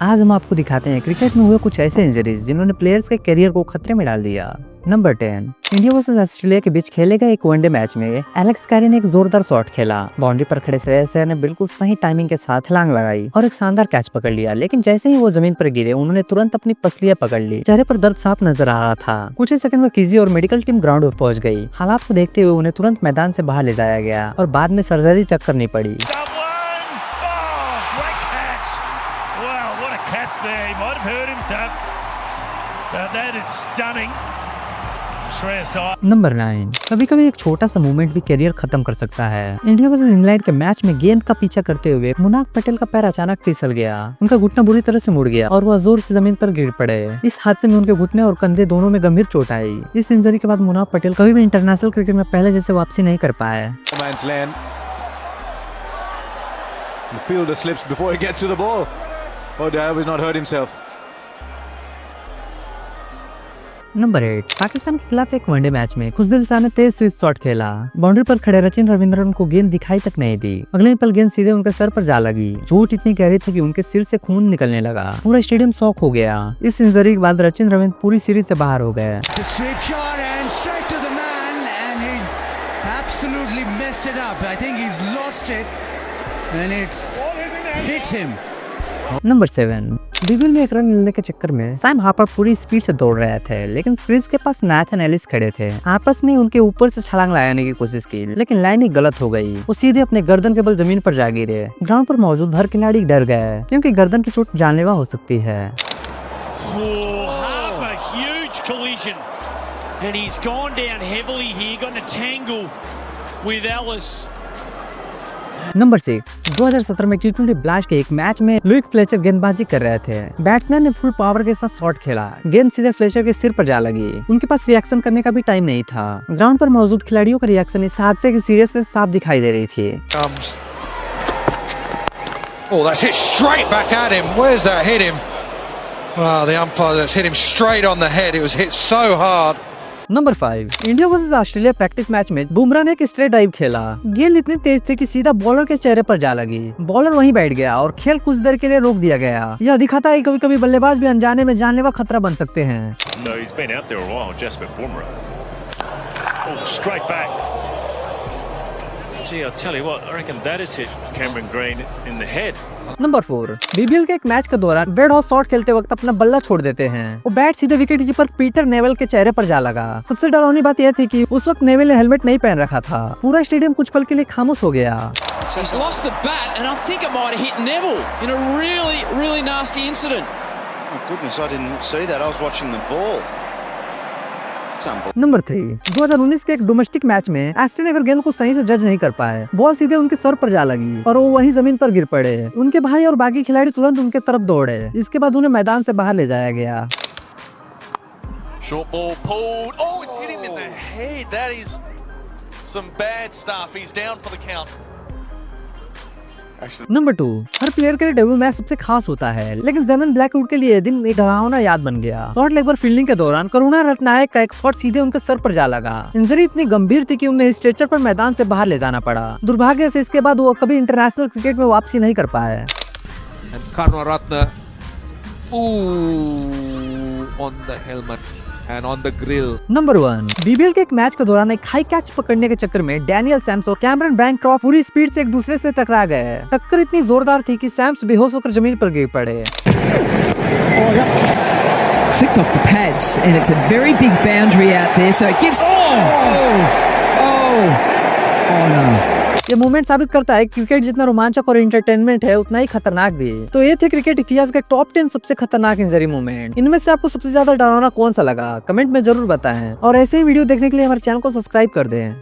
आज हम आपको दिखाते हैं क्रिकेट में हुए कुछ ऐसे इंजरीज जिन्होंने प्लेयर्स के करियर को खतरे में डाल दिया। नंबर 10, इंडिया वर्सेस ऑस्ट्रेलिया के बीच खेले गए एक वनडे मैच में एलेक्स कैरी ने एक जोरदार शॉट खेला। बाउंड्री पर खड़े श्रेयस अय्यर ने बिल्कुल सही टाइमिंग के साथ छलांग लगाई और एक शानदार कैच पकड़ लिया, लेकिन जैसे ही वो जमीन पर गिरे उन्होंने तुरंत अपनी पसलियां पकड़ ली। चेहरे पर दर्द साफ नजर आ रहा था। कुछ ही सेकंड में फिजियो और मेडिकल टीम ग्राउंड पर पहुंच गई। हालात को देखते हुए उन्हें तुरंत मैदान से बाहर ले जाया गया और बाद में सर्जरी तक करनी पड़ी। नंबर 9, कभी कभी एक छोटा सा मूवमेंट भी करियर खत्म कर सकता है। इंडिया वर्सेस इंग्लैंड के मैच में गेंद का पीछा करते हुए मुनाफ पटेल का पैर अचानक फिसल गया। उनका घुटना बुरी तरह से मुड़ गया और वह जोर से जमीन पर गिर पड़े। इस हादसे में उनके घुटने और कंधे दोनों में गंभीर चोट आई। इस इंजरी के बाद मुनाफ पटेल कभी भी इंटरनेशनल क्रिकेट में पहले जैसे वापसी नहीं कर पाए। नंबर 8, पाकिस्तान के खिलाफ एक वनडे मैच में खुशदिल शाह ने तेज स्विच शॉट खेला। बाउंड्री पर खड़े सचिन रविंद्रन को गेंद दिखाई तक नहीं दी। अगले पल गेंद सीधे उनके सर पर जा लगी। चोट इतनी गहरी थी कि उनके सिर से खून निकलने लगा। पूरा स्टेडियम शॉक हो गया। इस इंजरी के बाद सचिन रविंद्र पूरी सीरीज से बाहर हो गए। नंबर 7, बीबीएल में एक रन लेने के चक्कर में सैम हार्पर पूरी स्पीड से दौड़ रहे थे, लेकिन क्रीज के पास नाथन एलिस खड़े थे। आपस में उनके ऊपर से छलांग लगाने की कोशिश की, लेकिन लाइनिंग गलत हो गई। वो सीधे अपने गर्दन के बल जमीन पर जा गिरे। ग्राउंड पर मौजूद हर खिलाड़ी डर गए, क्योंकि गर्दन की चोट जानलेवा हो सकती है। नंबर 6, 2017 में T20 ब्लास्ट के एक मैच में लुइस फ्लेचर गेंदबाजी कर रहे थे। बैट्समैन ने फुल पावर के साथ शॉट खेला। गेंद सीधे फ्लेचर के सिर पर जा लगी। उनके पास रिएक्शन करने का भी टाइम नहीं था। ग्राउंड पर मौजूद खिलाड़ियों का रिएक्शन इस हादसे की सीरियसनेस साफ दिखाई दे रही थी। Oh, that's hit straight back at him. Where's that hit him? Wow, the umpire that's hit him straight on the head. It was hit so hard. Number 5, India versus Australia practice match में बुमराह ने एक straight drive खेला। गेंद इतनी तेज थी कि सीधा bowler के चेहरे पर जा लगी। बॉलर वहीं बैठ गया और खेल कुछ देर के लिए रोक दिया गया। यह दिखाता है कभी कभी बल्लेबाज भी अनजाने में जानलेवा खतरा बन सकते हैं। नंबर 4, बीबीएल के एक मैच के दौरान बेड हाउस शॉट खेलते वक्त अपना बल्ला छोड़ देते हैं। वो बैट सीधे विकेट कीपर पीटर नेवेल के चेहरे पर जा लगा। सबसे डरावनी बात यह थी कि उस वक्त नेवेल ने हेलमेट नहीं पहन रखा था। पूरा स्टेडियम कुछ पल के लिए खामोश हो गया। नंबर 3, 2019 के एक डोमेस्टिक मैच में एस्टन अगर गेंद को सही से जज नहीं कर पाए। बॉल सीधे उनके सर पर जा लगी और वो वहीं जमीन पर गिर पड़े। उनके भाई और बाकी खिलाड़ी तुरंत उनके तरफ दौड़े। इसके बाद उन्हें मैदान से बाहर ले जाया गया। नंबर 2, हर प्लेयर के लिए डेब्यू मैच सबसे खास होता है, लेकिन जेमन ब्लैकवुड के लिए दिन एक डरावना याद बन गया। शॉर्ट लेग पर फील्डिंग के दौरान करुणा रत्नायक का एक शॉट सीधे उनके सर पर जा लगा। इंजरी इतनी गंभीर थी कि उन्हें स्ट्रेचर पर मैदान से बाहर ले जाना पड़ा। दुर्भाग्य से इसके बाद वो कभी इंटरनेशनल क्रिकेट में वापसी नहीं कर पाए। नंबर 1, बीबीएल के एक मैच के दौरान एक हाई कैच पकड़ने के चक्कर में डैनियल सैम्स और कैमरन बैंक्रॉफ्ट पूरी स्पीड से एक दूसरे से टकरा गए। टक्कर इतनी जोरदार थी कि सैम्स बेहोश होकर जमीन पर गिर पड़े। Flicked off the pads and it's a very big boundary out there, so it gives. Oh no. ये मूवमेंट साबित करता है क्रिकेट जितना रोमांचक और एंटरटेनमेंट है उतना ही खतरनाक भी। तो ये थे क्रिकेट इतिहास के टॉप 10 सबसे खतरनाक इंजरी मूवमेंट। इनमें से आपको सबसे ज्यादा डरावना कौन सा लगा, कमेंट में जरूर बताएं। और ऐसे ही वीडियो देखने के लिए हमारे चैनल को सब्सक्राइब कर दें।